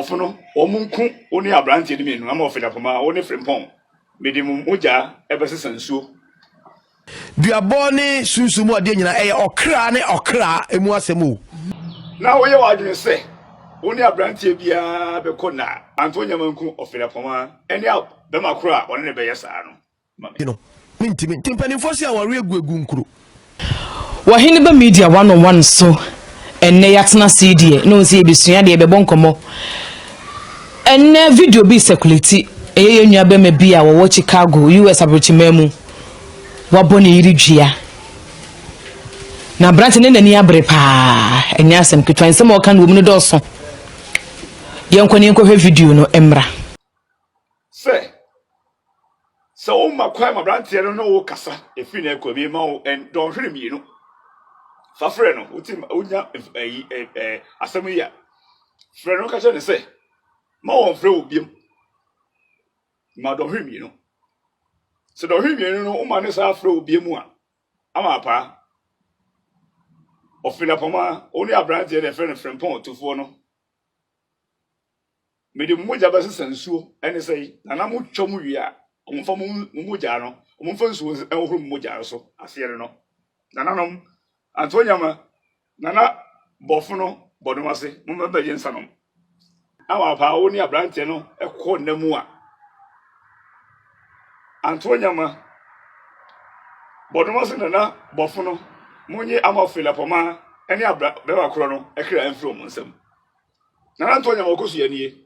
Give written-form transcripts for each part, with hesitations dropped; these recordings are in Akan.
bofono omunku oni abrante ni menu ama ofela poma oni frimpon medimu uja ebese nsuo duaboni sunsumu ade nyina eye okra ne okra emu asemu na wo ye wadwe se oni abrante bia be kona antonya manku ofela poma eni be makura oni ne be yesa no you mintimi timpani fosi aware egu nkuru wahini ba media 101 so enne yatena CD no si ebisua de be bonkomo enne video bi circulate eye nua be me bia wo Chicago US abrochimemu waboni iridua na branch ne nani abre pa enya asem ketwan sem o kan wo mu do so yenkoni enkohwe video no emra so o makwa ma branch no wo kasa efi na ekobi ma o en don hwere mienu fa frɛ no uti unya asɛm yi a frɛ no ka kyɛ ne sɛ ma wɔn frɛ obiem ma dɔ hwɛ mienu sɛ dɔ hwɛ mienu no uma ne saa frɛ obiem a ama pa ɔfila pɔma oni abrante de frɛ no frɛmpɔn tofo no mede mogya bɛsɛ sansuo ɛne sɛ na na mo twɔm wi a ɔmfa mo mogya no ɔmfa nsuo ɛworo mo mogya so aseɛ no nananom Antonya ma nana bofuno bodomase mo meba yensa no awa pa oni abrante no ekọ namu a Antonya ma bodomase nana bofuno monye amafela poma eni abra beba kro no ekra enfro mo nsam nana Antonya ma okosu yanie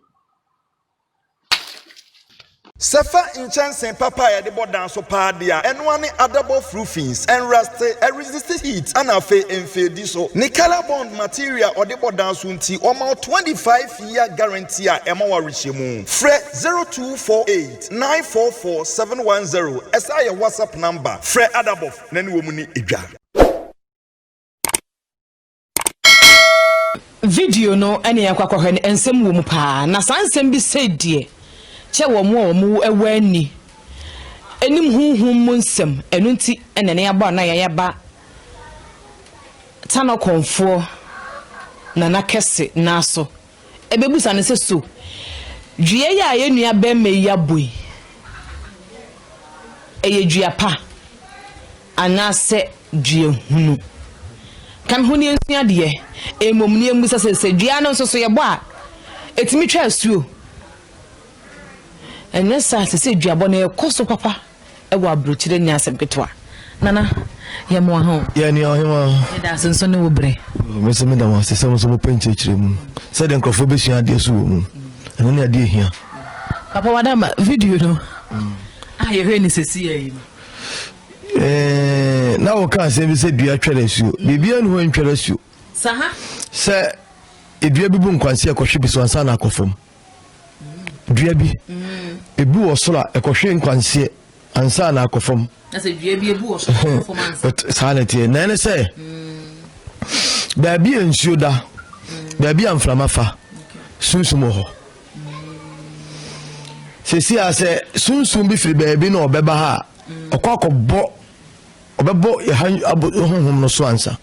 Sefa inchansen papa ya de bodan so padia enwa ne adable roofings and rust resist heat and afa enfedi so ni color bond material or de bodan so nti o 25-year guarantee a ema wa rehemu fre 0248 944 710 esa ya WhatsApp number fre adable na ni wo mu ni edwa video no ene yakwakwahwe ne ensem wo mu pa na sansem bi sedie che wo mu ewani enim hunhum mu nsem enu nti enene yaba na yaba tano konfo na nakese naso ebebusa ne seso due ya yenua be me yaboi eye dua pa anase due hunu kan huni ensua de emomni emusa se dua no so yebo a etimi twa asuo ene sa se duabo na ekoso papa e wa brochire ni asem ketwa nana ye mo ha ye ni ohima e da senso ne wo bre me se me da ma se so mo penche chire mu se de nkofo be sua de so wo mu ene na de hia papa wadama video no ye hwe ni sesi yi na wo kan se bi se dua twere suo bibia no ho ntwere suo saha se edua bi bu nkwanse akohwe bi so ansa na akofom dua bi ebu osora ekohwe nkwanse ansa na akofom na se dua bi ebu osora akofom ansa sanete na ne se ba bi ensuo da ba bi amframa fa sunsumo ho se ase sunsum bi firi ba bi na obeba ha okokobbo obebo honhom no so ansa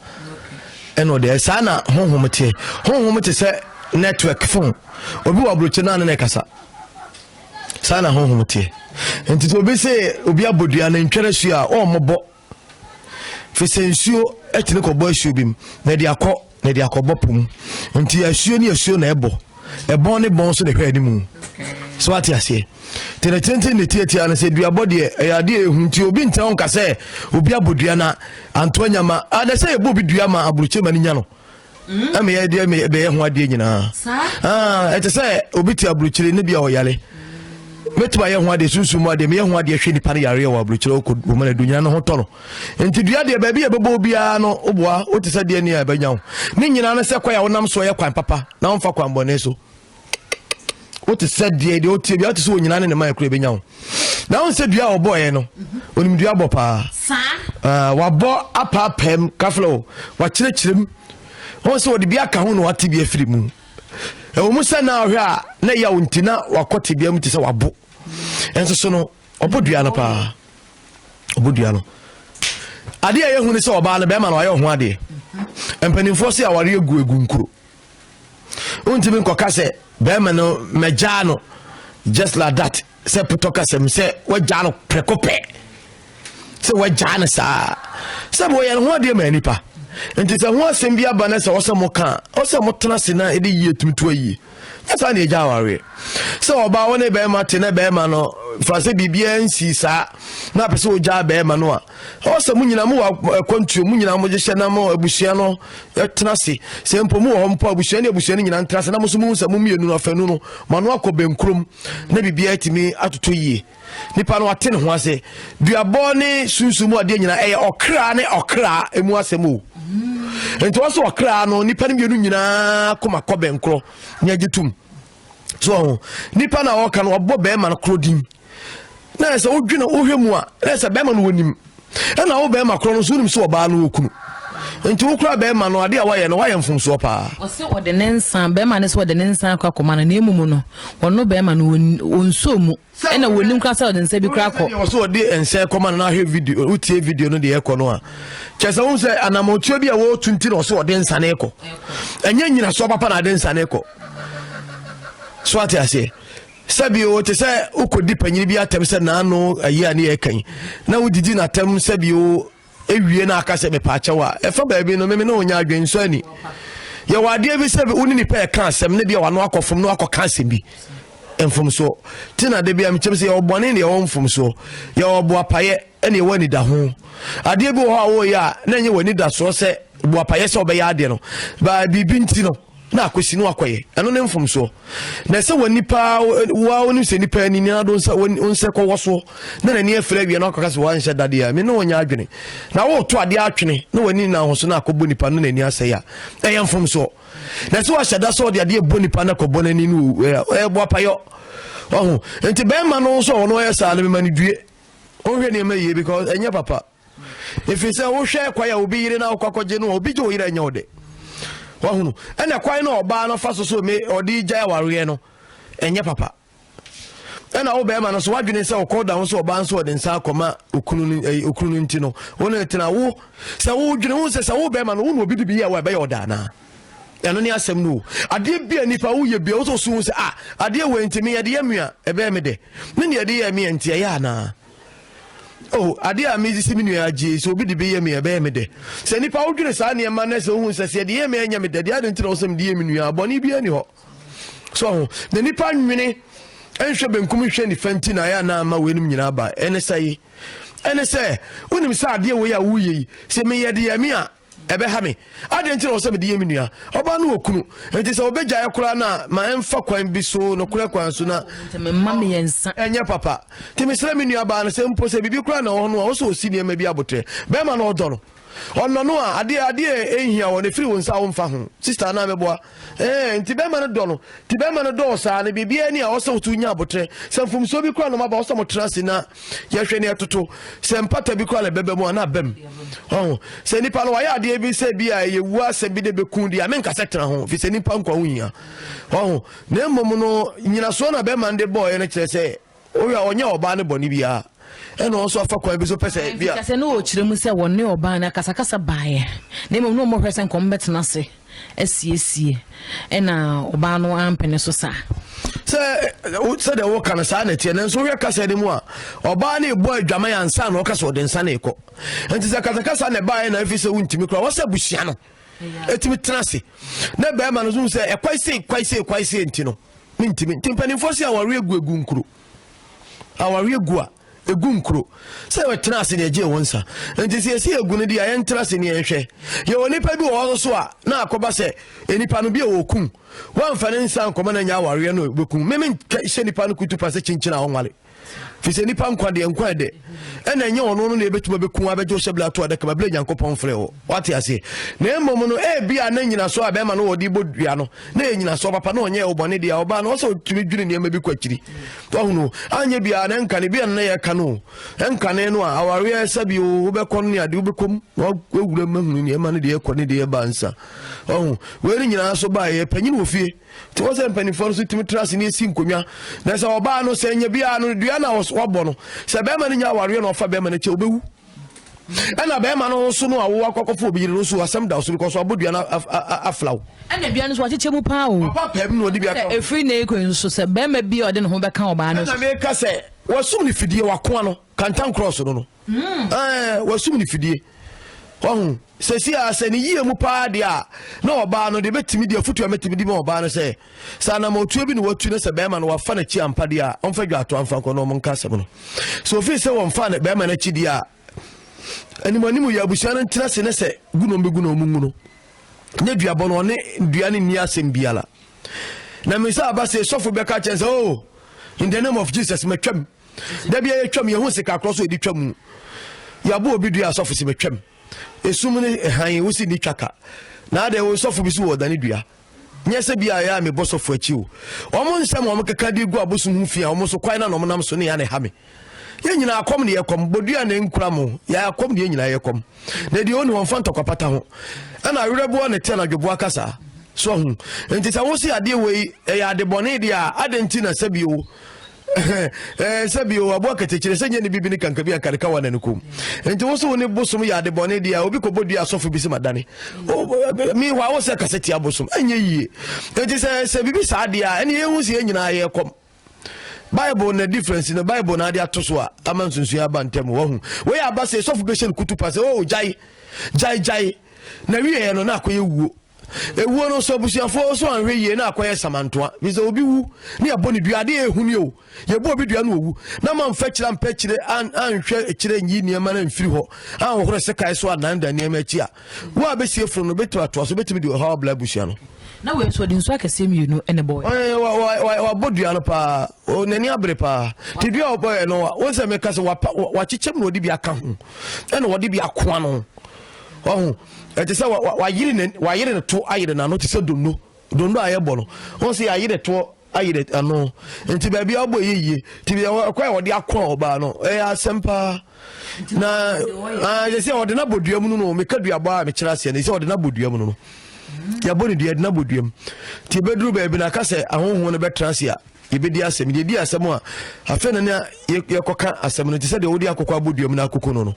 eno de sana honhom te se network phone obi wa broche na na kasa sana honhom te enti to be se obi abodua na ntwere su a o mobo fi sensuo etine ko bo asuo bim na de akọ pum enti asuo ni asuo na ebo ne bon so de hwa ni mu so ati ase tene tente ne tietia na se duabo de eyade ehunti obi ntan on kase obi abodua na Antonya ma ada se ebo bi dua ma abruche mani nya no ame ye de me be ye ho ade nyina ete se obi ti abruchire ne bia oyale metuba ye ho ade sunsumu ade me ye ho ade hwe ni pane yare wa abruchire ko bo mana dunya no ho toro enti dua de ba bia bebo bia no oboa o te se de ni abanya ho ni nyina na se kwa ya wonam so ye kwan papa na won fa kwan bone so o te se de o te bia o te so nyina ne ma ekure benya ho na won se dua obo ye no onim dua bo pa wa bo apa pem kaflo wa chirechirem won se odi bia ka ho no wate bia firi mu e wo musa na ahwe a na ya wontina wakote bia mu te se wabo enso so no obodua no pa obodua no ade a ye hu ne se oba na be ma no aye ho ade empanimfo se aware egu nkuro untimi nkoka se be ma no meja no just like that se putoka se waja no prekope se waja no sa se bo ye ho de ma nipa enti se ho asem bia ba na se wo se mo ka o se mo tena se na e de yie tumtu ayi asa na eja ware se oba woni be ma te na be ma no frase bibia nsi sa na pese oja be ma no a o se munyina mu kontu munyina mo je hye mo abusua no tena se mpo mu ho mpo abusua ne nyina ntra se na mo so mu se mu mienu no afanu no ma no akobenkrom na bibia atimi atoto yie nipa no ate ne ho ase duabo ne sunsumu ade nyina okra ne okra emu asemu enti waso okra no nipa ne mienu nyina koma kobenkro nya gitum so nipa na oka no obo be ma no krodin na se odwina ohwemu a na se be ma no wonim na wo be ma kro no so nim so oba no okunu enti wo kra be ma no ade a waye no waye mfumso pa o se wo de nensan be ma ne se wo de nensan akoma na emumu no wono be ma no onsomu na wonim kra se wo de nsa bi kra ko wo so de ense koma na ahwe video utie video no de ekọ no a chese wo se anamotuo bi a wo tunti no so wo de nsa na ekọ enya nyina so papa na de nsa na ekọ so ati ase sabio te se ukodi panyini bi atem se na no ayi ani ekan na wudidi na tem sabio ewie na aka se me pa chewa e fa ba bi no me na onya adwenso ani ye wade bi se uni ni pa kan asem ne bi wa no akofom no akoka asem bi enfom so tina de bi am chem se ye obone ne ye wonfom so ye obo apaye ene ye wani da ho ade bi ho awo ya na nye wani da so se bo apaye se obeya ade no ba bibi nti no na akosi no akoye eno ne mfom so na se wani pa wa woni se ni pa ni na do onse ko woso na na ni afra wi na akaka se wan hye dade ya me no onya adwene na wo to ade atwene na wani na ho so na akobo nipa no na ni ase ya e mfom so na se wa hyeda so de ade ebo nipa na kobo na ni no e bo apayo oh enti be ma no so ono ya sa le me mani due o hwe ne ma ye because enya papa if you say wo hwe kwa ya obi yire na akwakoje no obi je o yire enya ode wahunu ena kwai na oba no faso so me odi gya ware no enye papa ena wo be ma no so wadwene se okoda ho so oba nso ode nsa akoma okunu nti no wona tena wo se wo dwene wo se wo be ma no wo no obi bi ya wa be yoda na eno ni asem no ade bia nipa wo ye bia wo so so se ade we ntimi ye de yamua ebe me de ne ne de yamia nti ya na oh ade a mezi simi nua agi so obi de be yamia be me de se nipa wo dwene sa ne ma na se hu se de yamia anya me de ade ntira wo sem de yami nua aboni bia ni ho so ne nipa nwene enhwe benkum hwe ni fanti na ya na ma wenum nyina ba ene sai ene se unim sa ade wo ya wo yi se me ye de yamia ebe ha me ade ntira wo sem de yami nua oba no okunu enti se obegya yakura na ma emfa kwan bi so no kura kwan so na me mama yensa enye papa ti misra mi nua ba na se mpo se bibi kura na ho no wo so osi ne ma bi abotre be ma na odo no ono no a ade ehia wo ne firi won sa wo mfa ho sister na meboa enti be ma no do no ti be ma no do sa ne bibi ani a wo so tu nya abotre se mfum so bi kura no ma ba wo so mo trase na ye hwe ne etoto se mpata bi kura le bebe mu na bem oh se nipa no wa ya ade bi se bi a ye wu ase bi de be kun dia men ka setra ho fi se nipa nkwa hu ya oh na mmom no nyina so na be ma nde boy ne kire se o ya onya oba ne boni bia eno also afa kwa bi so pese bia kase no o kire mu se wonne oba na kasakasa baaye na mmom no mo hwese nkom betena se asiesie ena oba no ampene so sa se de wo kana sa na tie na so hwe kasa de mu a oba na ebo adwama ya nsa na o kasa ode nsa na eko enti se kasa na baaye na afi se wuntimi kra wo se busia no etimi tenase na ba ma no so se kwai se enti no mintimi timpani fosi aware egu nkuro aware egu a egu nkuro se we tenase na eje wonsa enti se egu no dia ye tenase na ehwe ye onipa bi wo so a na akoba se enipa no bi e wokun wan fa ne nsa nkoma na nya aware no bekun meme se nipa no kutu pa se chinchina wonwale fi se nipa nkwa de ena nye ono no na ebetuma bekun abejo sebla to adaka babla nyankopon frɛ wo wate ase na emom no bia na nyina so abema no wodi bodua no na nyina so papa na onye obone dia oba no so tumi dwiri ne ma bi kwakiri to hunu anye bia na nkane bia na ye kanu nkane no a aware sabi wo bekon ne ade wo bekom wo wura mahunu ne ma ne de ekone de bansa oh we nyina so ba ye panyin wo fie ti wo se mpanifo so tumi trase ne esi nkonwa na se oba no se nya bia no dua na wo bo no se be ma ne nya aware no fa be ma ne che obewu ɛna bɛrima no so no awo akɔkɔfo obi no so asɛm da so because abodua na aflaw ɛna bia no so akyekyɛ mu pa o papa pɛm no odi bia ka efiri na ekɔ nso sɛ bɛrima bi ɔde ne ho bɛka ɔbaa no so na me ka sɛ wasum ne fidie wakoa no kantan cross no wasum ne fidie wahu sɛsi a sɛ ne yie mu paa de a na ɔbaa no de bɛtumi de afutu a mɛtumi de ma ɔbaa no sɛ saa na mɔtuo bi ne watu no sɛ bɛrima no wafa n'akyi ampa de a ɔmfa dwato amfa nkɔ na ɔmo nka asɛm no so ofii sɛ wɔmfa ne bɛrima n'akyi de a animanimu yɛ abusua no ntena se ne sɛ gunom bɛgu mu no nyɛ duabɔ no ɔne dua ne nni asɛm biala na me sɛ aba sɛ sɔfo bɛka kyɛn sɛ oh in the name of Jesus matwam da bia yɛtwam yɛho sika korɔ so yɛde twam yɛabɔ obi dua sɔfo sɛ matwam esum ne han wo si ni twaka na ade wo sɔfo bi so wɔ dane dua nyɛ sɛ bia yɛ a me bɔ sɔfo akyi o ɔmo nsɛm ɔmo keka de gu abosom ho fia ɔmo so kwan na ɔmo nam so ne ya ne ha me yɛ nyina akom ne yɛkom bodua ne nkura mo yɛ akom ne nyina yɛkom na de oni wɔn fanta kwapata ho ana awerɛboɔ ne te na dwoboa kasa so ho enti sɛ wo si ade wei ɛyɛ ade bɔne de a ade nti na sɛ bio sabio abo akatekire sɛ nyɛ ne bibi ne kanka bi ankareka wa nan kom enti wo so ne bosom yɛ ade bɔne de a obi kɔ bodua asɔfo bi se madane mi wa wo sɛ kaseti abosom anyɛ yie enti sɛ bibi saa de a ɛne yɛhu sɛ nyina yɛkom Bible na difference na Bible na ade ato so a ama nsunsu aba ntem wo hu we aba sɛ sɔfo be hye kutu pa sɛ oh jai na wiye no na akoyɛ wuo ewuo no so busuafo so anhwe yie na akoyɛ samantoa bi sɛ obi wu ne yɛbɔ ne dua ade ehuni o yɛbɔ obi dua no owu na ma mfa kyira mpɛkyire anhwɛ kyire nyi niema na mfiri hɔ an hohoro sekae so ananda niema akyi a wo abesie furu no betu ato so betimi de ha bla busua no na we so de nso akase mienu ene boy wa bodua no pa o nani abre pa ti dua o boy no wo se me kase wa kyekyem no odi bi aka ho ene wodi bi akoa no ho ete se wa yiri ne to ayire na no te se dondo ayebo no won se ayire to ayire ano enti ba bia obo yeye ti bia kwa wodi akoa oba no asempa na je se wodi na bodua mu no me kadua ba me kyera se ne se wodi na bodua mu no ya boni de na boduam ti bedru ba bi na ka se ahonhon no betranse a yebedi asem de di asem a afa na na yekoka asem no ti se de wodi akokwa boduam na akoko no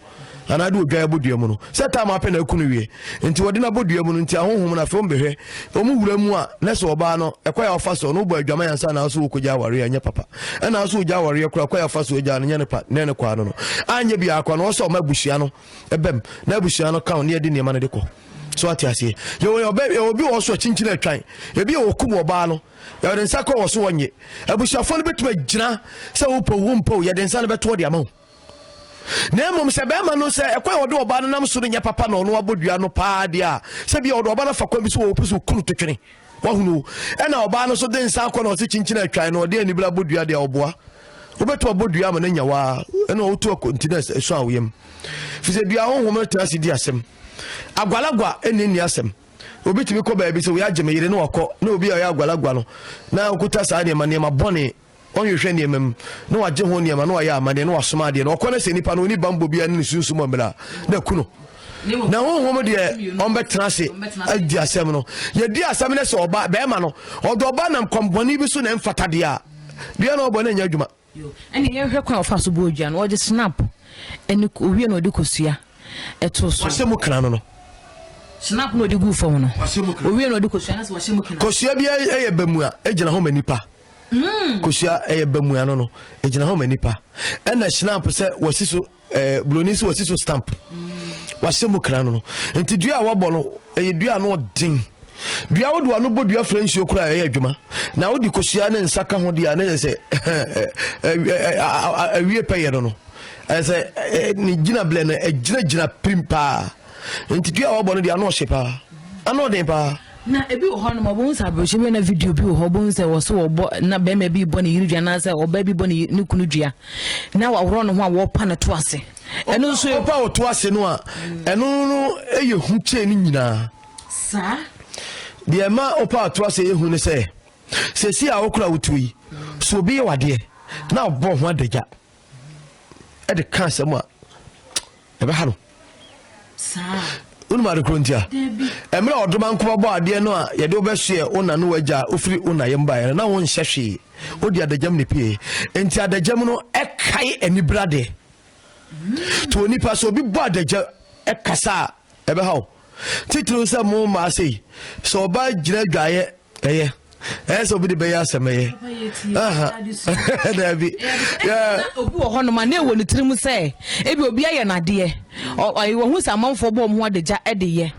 ana de odwa boduam no se ta ma pe na akunu wie nti wodi na boduam no nti ahonhon na fe mbehwe omu wura mu a na se oba no ekwa ya ofa so no bo adwama yansa na so wokogya aware anya papa na so ogya aware ekura kwa ya fa so ogya no nya ne pa ne kwa no anya bi akwa no so ma bushia no ebem na bushia no ka ne de ne ma ne de ko so atiase yo obi wo so chinchina atwan ebi wo kubo ba no ya de nsa ko wo so wonye abushafo no betuma gina se wo po ya de nsa no beto de ama na mom se be ma no se ekwa wo de oba no nam so nya papa no no abodua no pa de a se bi wo de oba no fa kwa bi so wo puso kunu totwene wa hunu e na oba no so de nsa ko no se chinchina atwan no de anibla bodua de oboa obeto abodua ma na nya wa e na wo to continence eso awem fi se dua ho ho trasi di asem agwalagwa enni asem obi timi ko baabi se we ageme yire no wakọ na obi ya agwalagwa no na okuta saa ne ma bone onhwehwe ne mam na wagye ho ne ma na waya amade na wasoma de na okọ na se nipa no ni bambo bia ne sunsumo mbela na kuno na honhom de ombetra se adi asem no ye di asem ne se oba be ma no odo oba na komboni bi so na mfata de a bia na obo na nya adwuma ene ye hwe kwa ofa so bo odwa no o snap ene owie na odi kosua eto so wasemu kra no snap no de gu fom no owie no de kosua na se wasemu kra kosua bia eye bamua ejina ho manipa kosua eye bamua no ejina ho manipa ena snap se wasiso bloni se wasiso stamp wasemu kra no enti dua wabo no eye dua no din dua wodo anu bodua friendship okura eye adwuma na wodi kosua ne nsaka ho dia na se awie peye no ese ni gina blena gina primpa enti dua wo bono dia no hyepa ano den pa na ebi ho no mabon sa bro hye na video bi ho bon se wo so wo na be ma bi bo ne yiri dua na se oba bi bo ne kunu dua na wa woro no ho a wo pa na to ase eno so e pa wo to ase no a eno no eye hu che ni nyina sa de ma opa to ase ye hu ne se si a wo kura wutui so bi ye wade na obo ho adagya e de kan se mo a e be ha no sa unuma de krontia emre odoma nkoba bo ade no a ye de obehwe una no wagya ofiri una yemba na won hyehwe odi adagam ne pie enti adagam no e kai ani brade to nipa so bi bo adagya e kasa e be hawo titru se mo ma sei so ba gira dwaye so bi de be ya asemaye Dabi obi wo hono ma na ewo ni tirim se ebi obi aye nade wo hu samanfo bo mo adagya e de ye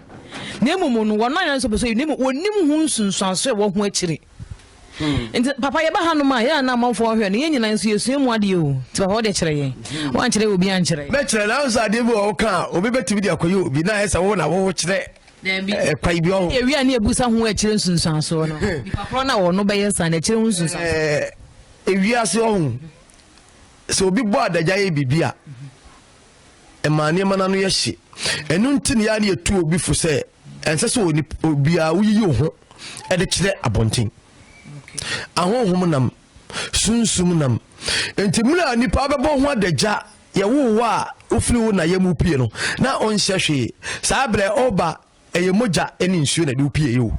na emumu no wono yan so be so nim onim hu nsunsuanso e wo hu akire nti papa ye ba hanu ma ya na amanfo hwe no ye nyina nso yesu mu ade o ti papa wo de kire ye wan kire obi an kire be kire na nso ade bi wo ka obi betimi de akoye obi na esa wo na wo kire kwai bi o ewia na ebusa hu akire nsunsuanso no papa na wo no be ye san akire nsunsuanso ewia se ohun so obi bo adagya ye bibia emane mana no ye hye enu ntini ya na etu obi fu se ense so obi a wuyi ho e de kire abontin ahohom nam sunsum nam enti mura nipa bebo ho adagya ye wo a ofiri wo na ye mu pie no na onhye hwe saa bre oba eye moja eni nsuo na de upie yo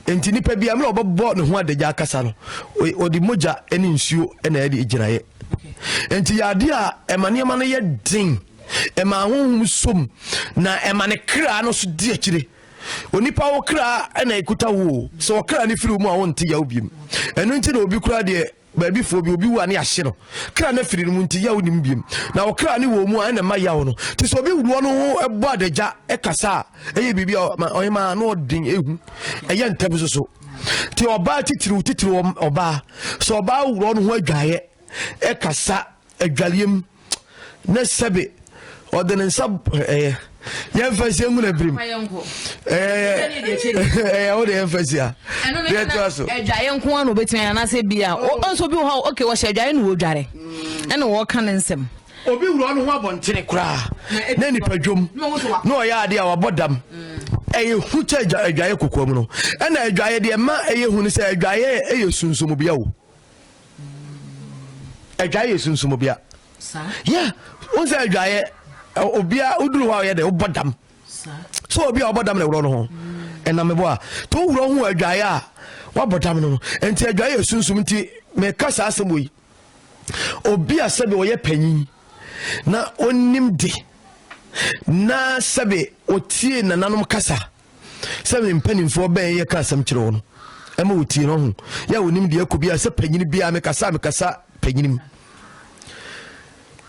enti nipa bia mura obebo ne ho adagya akasa no odi moja eni nsuo na ye de giraye enti ya de a emane ma no ye din ema ahohom som na emane kra no so di akire onipa wo kra na ikuta wo so kra ni firi mu a wonte ya obiem enu nti na obi kra de baabi fo bi obi wa ne ahye no kra na firi mu nti ya wonim biem na wo kra ni wo mu a na ma ya wo no ti so obi wuro no ebo adagya e kasa eye bibi oyema na odin ehu eye ntabu so ti oba titiri oba so oba wuro no ho adwaye e kasa adwaliem na sebe ordinance yemfasi nguna brim o de yemfasi a de twaso edwaye nko an obetun na se bia onso bi ho okay wo shedwaye no wo dware ene wo kan nsem obi wuro no ho abontene kura na nipa dwom na o ya ade a wabodam hu cha edwaye kokoam no ena edwaye de ma hu ni se edwaye sunsum bia wo edwaye sunsum bia sa yeah onse edwaye obia uduru wa ye de obodam so obia obodam na wuro no ho enamebo a to wuro ho adwaye a wabodam no enti adwaye sunsum nti me kasa asemo yi obia sebe wo ye panyin na onim de na sebe otie na nanom kasa sebe mpanimfo ben ye kasa mkire wo no ema otie no ho ya onim de akobia se panyin bia me kasa panyinim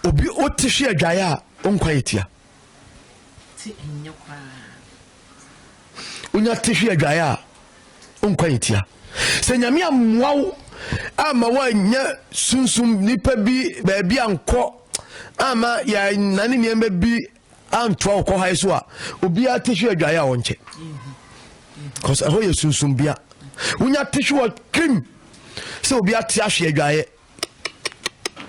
obi otihwe adwaye a onkwayetia ti enyakwa unya tihwe adwaye a onkwayetia se nyame amwawo ama wanya sunsum nipa bi baabi anko ama ya nani niemba bi antwa okọ ha so a obi atihwe adwaye a wonche cause ho ye sunsum bia unya tihwe krim se obi atihwe adwaye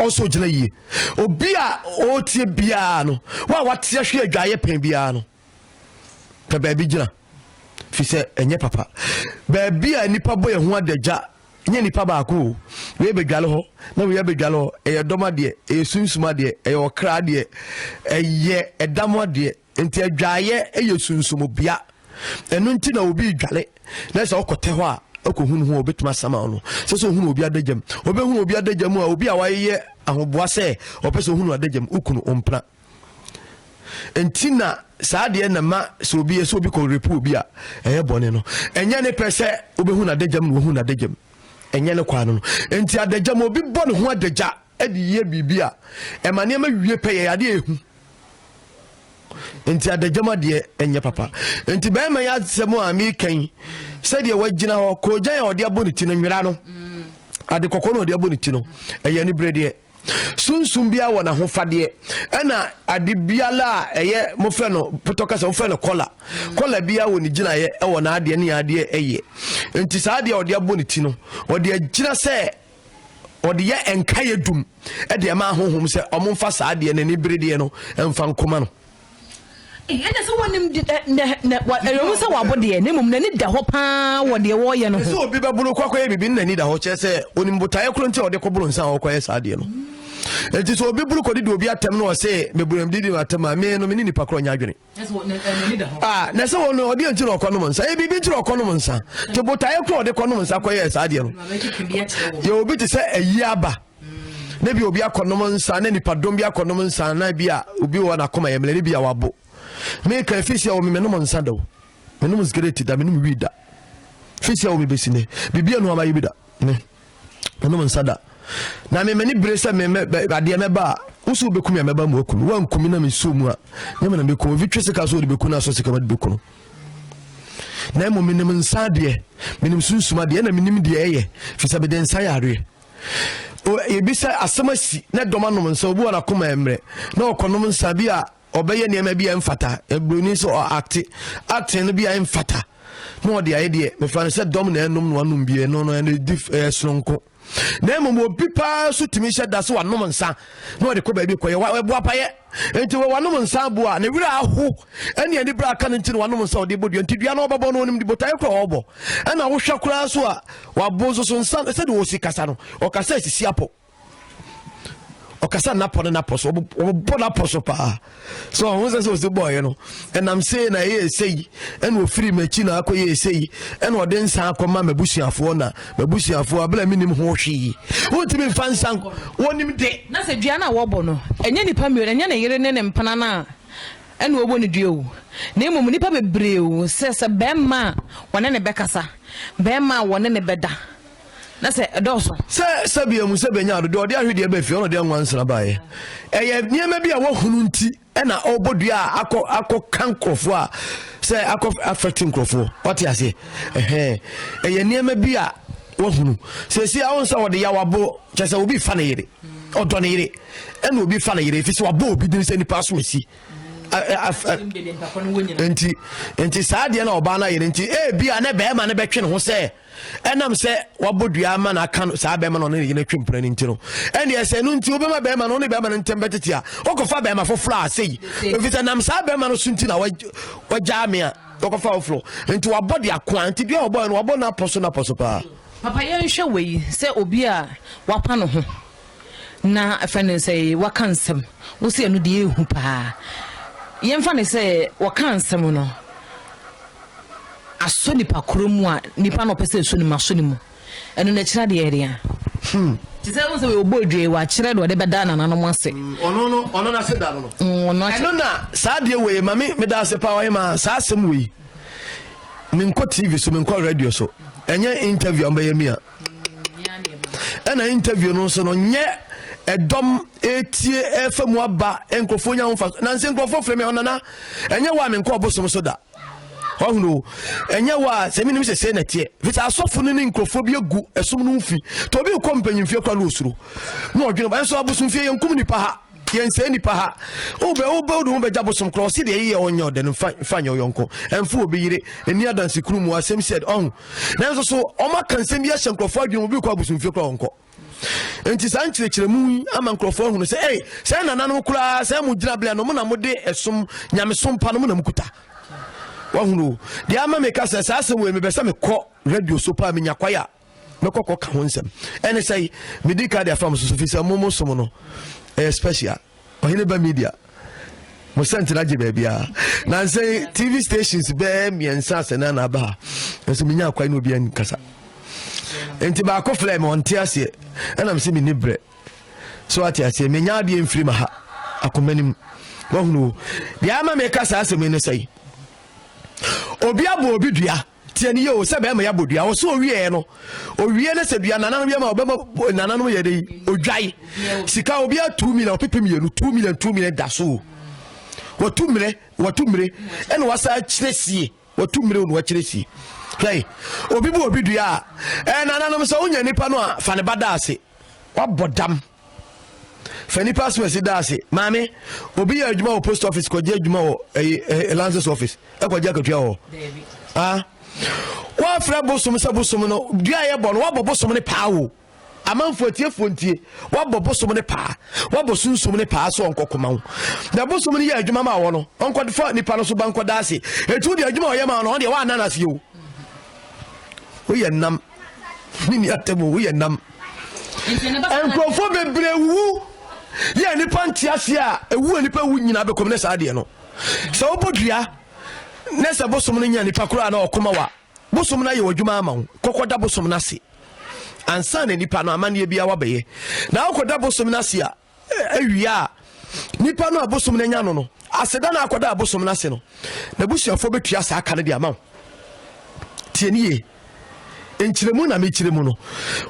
also jina yi obi a otie bia no wa watie hwe adwaye pen bia no pe baabi jina fi se enye papa baabi a nipa boye ho adagya nye nipa ba ko we bedwale ho na we bedwale ho e doma de e sunsuma de e okra de e edamo de enti adwaye e sunsum bia enu nti na obi dwale na se okote ho a akohunu ho obetuma sama no so hunu obi adagam obehunu obi adagam a obi a waye ahoboa se opeso hunu adagam ukunu ompra entina saade na ma so obi so obi ko repu obi a eye bone no enye ne pese obehunu adagam no hunu adagam enye ne kwano no enti adagam obi bone ho adagya edi ye bibia emane ma wie peye ade ehu enti adagam de enye papa enti be ma ya semo ami kan said wagina ho ko jan ya ode aboniti no nwira no ade kokko no ode aboniti no eye ni brede sunsum bia wona ho fade ena ade biala eye mo fe no potokasa mo fe no kola bia woni gina ye e wona ade ne ade eye enti sa ade ode aboniti no ode agina se ode ye enkaye dum e de ma honhom se omomfa sa ade ne ni brede no emfa nkoma no ene so wonim eyo so wabode ne mum nani da ho pa wode wo ye no ho so obi bebulu kwakoye bibi nani da ho che se onim botaye kro nti ode kobulu nsan ho kwaye sa ade no enti so obi bulu kodi do obi atem no se meburam didi atem a me no me ni pakro nya adwene na se wono ode nti no kono nsan e bibi nti no kono nsan te botaye kro ode kono nsan kwaye sa ade no ye obi ti se ayi aba na bi obi akonom nsa na nipa dom bi akonom nsa na bi a obi wo na koma yemle bi a wabo me ka fisia wo me no nsa do me no zgreti da me no wi da fisia wo me besine bibia no amayi bi da me no nsa da na me mani bresa me ade me ba usu bekum ya meba mo akunu wa nkumi na me so mu a nyama na bekum vitwe sika so de bekuna so sika ma de bekunu na mo minim nsa de minim sunsuma de na minim de eye fisa be de nsa yare o ebisa asamasi na doma no nsa obu na koma emre na okonom nsa bi a obeye ne ma bi emfata ebroni so acting no bi emfata no de aye de me fa se dom na enom no anum bi no dif sonko na mo pipa so timi hye da so wanom nsa no de ko ba bi koye wa paye enti wanom nsa bo a na wira aho ene ani bra aka nti wanom nsa de bodu enti dua na obabo no nim de botaye ko obo ena wo hwa kura so a wabozo so nsa se de wo sikasa no o kasa sisi apo okasa napo so obo napo so pa so who say so boy no and I'm saying na ye say and wo free machi na akoye say and wo den san akoma mabusuafo na mabusuafo abla minim ho hwi wotimi fansan wonim de na se dua na wo bo no enye nipa mi enye na yere ne mpana na and wo bo ne dua o na emom nipa bebre o se bema wona ne bekasa bema wona ne beda na se edoso se biamu se benya do de ahwede be fi ono de nwansana bae eye niema bia wo hunu nti e na obodua akọ kankrofo a se akọ affecting krofo what you say eye niema bia wo hunu se si awon sa wo de ya wabo chese obi fa na yire odo na yire e na obi fa na yire fi se wabo obi din se ni paso mesi enti saade na oba na yire enti bia na be ma na betwe ne ho se enam se wabodua ma na kan sa be ma no ne yire twempra ni enti no ene ese no enti obema be ma no ne be ma no ntem betete a okofa be ma fofla sei efita nam sa be ma no sunti na wagya me a okofa oflo enti wabodi akwa enti bia obo no wabo na poso pa papa ye nhwe wei se obi a wapa no ho na afene say wakansem wo se anu de ehu pa yemfa ne se wakansem no aso nipa kromu a nipa no pese so ni maso ni mu enu na kira de area ti se won se we obodwe wa kira de beda na nanom ase ono na se da no enu na sa de we mami me da se pa wa ma sa asem we min ko TV so min ko radio so enye interview am be yemia ena interview no so no nye edom etie efemu aba enkofo nya ho na nse enkofo freme onana enye wa min ko obosom so da hohunu enye wa se minim se na tie vita asofo no ni enkofo bi egu esom no mfi to bi ko mpanyin fie kwa no osuro no odwene ba so abosom fie yenkum ni pa ha yense ni pa ha obe do be jabosom cross de ye onye ode no fanya yonko emfu obi yire eni adanse kru mu asem said on na so o makansem ya hyenkofo adwene obi kwa abosom fie kwa onko enti san kyerɛkyerɛ mu ama nkrɔfo hu no sɛ sɛ nananom kura sɛ mu gyina bla no mo na mo de esom nyamesom pa no mo na mukuta wahunu de ama me ka sɛ sɛ we me bɛsɛ me kɔ radio so pa me nyakwaya me kɔkɔ ka ho nsɛm ɛne sɛ me di ka de afam so fi sɛ mo som no special ɔhene ba media mo sent na je bia na sɛ TV stations be miensa sɛ na ba nso me nyakwaya no bi an kasa enti ba ko flame on tiase enam se mi nibre so atiase me nya de mfiri ma ha akomanim wahunu dia ama me kasa asem ne sei obi abo obi dua tie ni yo se be ma ya bodua wo so owie no owie ne se dua nananom ye ma obema nananom ye dey odwai sika obi a 2 million opepem ye no 2 million da so wo 2 million ene wasa kyerɛsie wo 2 million wo kyerɛsie hey obi bo obi dua nananom so unya nipa no a fa ne bada ase wabodam fa nipa so ase da ase maame obi ya adwuma wo post office ko je adwuma wo lances office e ko je akatwa wo wa fra bosom sa bosom no dua ye bo no wabobosom ne pa wo amanfo atiefo ntie wabobosom ne pa wabosunsom ne pa so onkokoma wo da bosom ne ya adwuma ma wo no onko de fa nipa no so banko da ase etu de adwuma wo ye ma no de wa ananas ye wo we nam nini atemo we nam enkrofo bebre wu ye nipa ntiase a ewu nipa wu nyina be komne saade no so obodua ne se bosom no nya nipa kura na okoma wa bosom na ye wadwuma ama wo kokoda bosom na se ansa na nipa no amane bia wabeye na akoda bosom na se a awia nipa no abosom na nya no aseda na akoda abosom na se no na busuafo betua sa aka ne de ama tieniye enchiremu na mechiremu no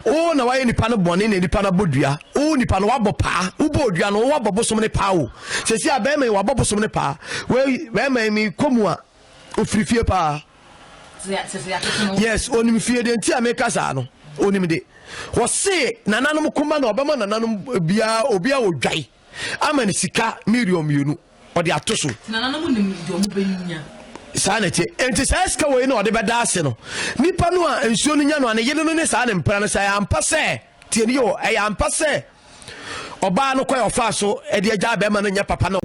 o na waye nipa no bone na nipa na bodua o nipa no wabo pa wo bodua no wabo bosom ne pa o sesi abema wabo bosom ne pa we bema mi komu a ofrifie pa yes onim fie de ntia meka sa no onim de wo se nananom kuma na obema nananom bia obia odwai ama ne sika million mienu ode atoso nananom nim de omo benya sanete enti saska we no ode beda ase no nipa no a ensuo no nya no ane yele no ne sa ne mpra no sa ya mpase tie ni yo ya mpase oba no koy ofa so e de agya be ma no nya papa no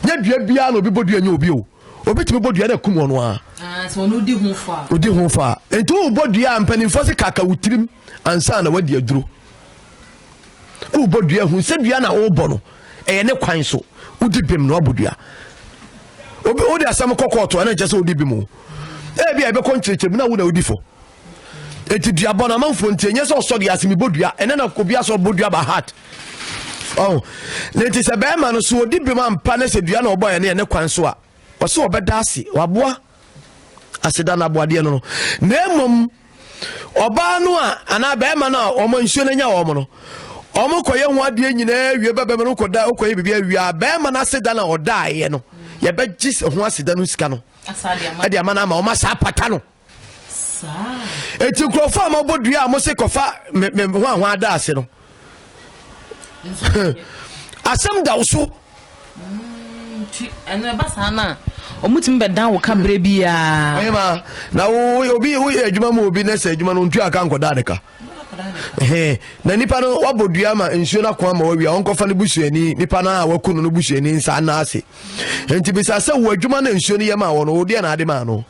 nya dua bia no obi bodua nya obi o obi timi bodua na kum ono a so no di ho fa enti o bodua ampanimfo se kaka wutirim ansa na wadi aduro o bodua hu se dua na o bo no e ne kwan so udi bem no bodua obi odi asam kokoto na nche odi bi mu e bia be konchechem na wo na odi fo eti dua bona manfo ntenye so so dia asimi bodua ene na kobia so bodua ba heart oh leti se be ma no so odi bi ma mpa na se dua na oboye ne ne kwan so a wo so obeda ase waboa aseda na boade no na emom oba no a ana be ma na o mo nsuo na nya o mo no omo koye ho ade nyina wie bebe no koda okoye bibia wie be ma na aseda na odae no ye be gis ho aseda no sika no ade amana ma o ma sa pata no sa eti krofa ma bodua mo se kofa me ho ada ase no asem da uso eno ba sa na omutim be dan wo ka bre bia ayema na obi adwuma mo obi na se adwuma no ntua aka nkoda de ka na nipa no wabodua ma nsuo na kwa ma wawia onkofa ne busuani nipa na wakunu no busuani nsa na ase enti bisa se wo adwuma na nsuo ne yema wo no odi na ade ma no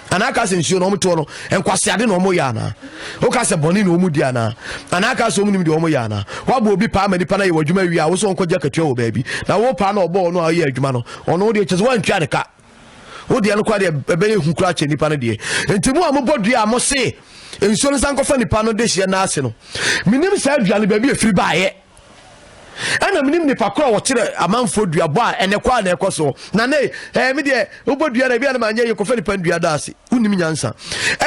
anaka se nsuo no omto no enkwase ade no omo ya na o ka se boni no omu dia na anaka se omu ni de omo ya na wabo obi pa ma nipa na ye wadwuma wia wo so onkoja katua wo baabi na wo pa na obo no aye adwuma no ono de chezo wan twa de ka wo de no kwa de ebe ye hunkura che nipa no de enti mu amobodua mo se ensuo no sankofa nipa no de hye na ase no minim sa aduane baabi efiri baaye ana minim nipa kora wo kire amanfo duabo a ene kwa na ekoso na ne me de obodua na bia na manya ye kofa nipa ndua da ase unim nyansa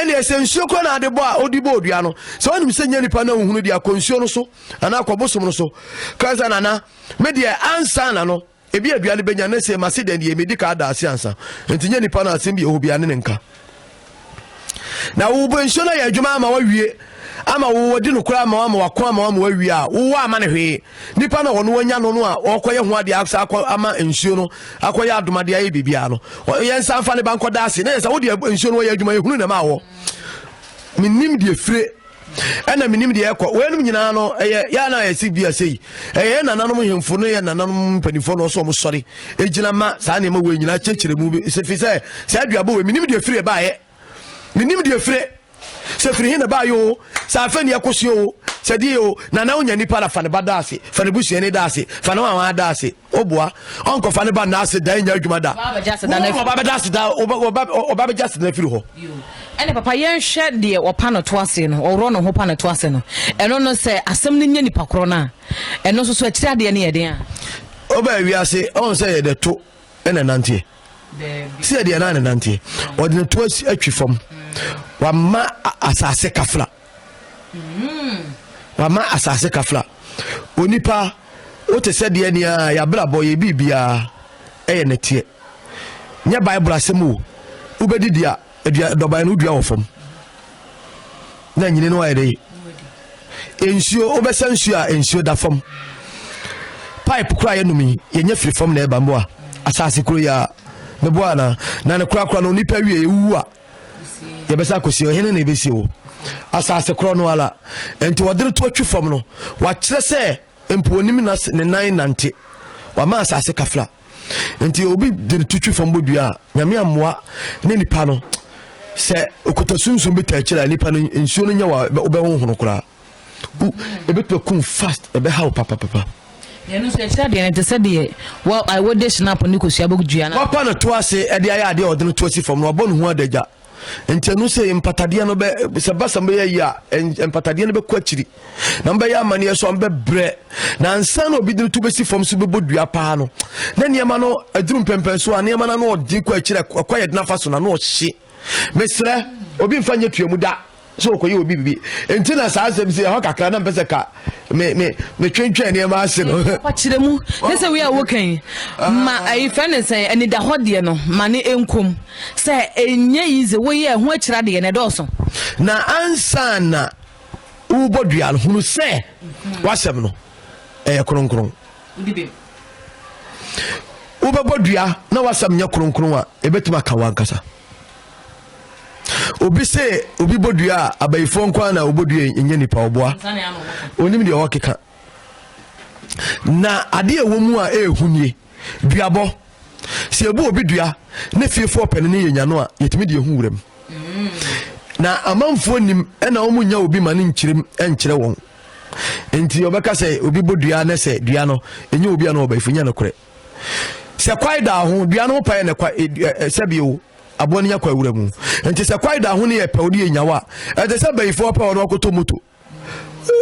ene esensuo kora na ade bo a odi bo odua no so onim se nya nipa na ohunu dia konsuo no so ana akobosom no so kaza na me de ansa na no ebi aduane benya na se masede de medika da ase ansa enti nya nipa na asem bi obia ne nka na wo bonso na ya adwuma ama wawie ama wo wadi no kura ama wakwa ama wawie a wo ama ne hwe nipa na wono wanya no no a okoye ho ade aksa akwa ama ensuo no akoye adomade aye bibia no yensa amfa ne banko da ase na yesa wo de ensuo no ya adwuma ehunu na ma wo minim de fire ena minim de ekọ wenum nyina no ya na yesi bia sei nananom hemfo no nananom panifo no so mo sori ejina ma sa na ma we nyina chechire mu bi se fi se aduabo we minim de fire ba ye minim de fire se firi hina ba yo sa fa ni akosio se di yo na onya nipa la fa ne ba da ase fa ne busu ne da ase fa ne wa da ase oboa onko fa ne ba na ase da nya adwuma da ba ba da ase da oba be just na firi ho ene papa yen hwe de opa no to ase no oro no ho pa no to ase no eno no se asem ne nya nipa kro na eno so akira de ne yeden a oba wi ase on se ye de to ene nantie se de na nantie odine to atwi fam wama asase kafla wama asase kafla onipa o te se de ne a ya brabo ye bibia eye netie nya bible asemu ubedidia doba no dua ofom na nyine no ayede ensuo obesa nsuo a ensuo da fam pipe kura ye numi ye nya firi fam na eba mbo a asase kuro ya mebo ana na ne kura no nipa wie ewu a ye besa kosi ohene na ebesi wo asase kuro no ala enti wodere to atwi fam no wa kire se empo onim na ne nan nante wa ma asase kafla enti obi de tutwi fam bodua nyame amoa ne nipa no se okotasunsun bi tachira nipa no nsuo no nya wa obehonhono kura ebeto kum fast ebe how papa ye no se tade ne te se de I would snap ni kosua bogdua na papa no to ase e de aya de odeno to asi fam no obo no hu adagya enti no se empatade no be se basa be ya empatade no be kwachiri na be ya amane so be bre na ansa na obi tu besi fom so be bodua pa no na niema no aduru pempen so niema na no odi kwachiri akoye na fa so na no hye mesre obi mfanye tuamu da so ko ye obi bibi enti na sa asem se ho kakra na mpese ka me twentwen ne ma ase no kwachire mu nese we awokan ma ai fane say ani da hode no ma ne enkom say enye yize we ye ho akira de ne doso na ansa na ubodua no hunu se wasem no kronkron ndibe ubodua na wasem nya kronkron a ebetuma ka wankasa obi se obi bodua abayifo nkwa na obodua enye nipa oboa onim de okeka na ade ewo mu a ehunie duabo se ebu obi dua na fiefo pene ne yenyano a yetimi de ehu wuram na amanfo nim na omunya obi mane nkyirem enkyere won enti obeka se obi bodua na se dua no enye obi a na obayifo nya na kore se kwai da ho dua no pae na kwa se bio aboni nya kwa wuramu enti se kwai da ho ne ye pawdi yenyawa e de se bayifo pa ono akoto moto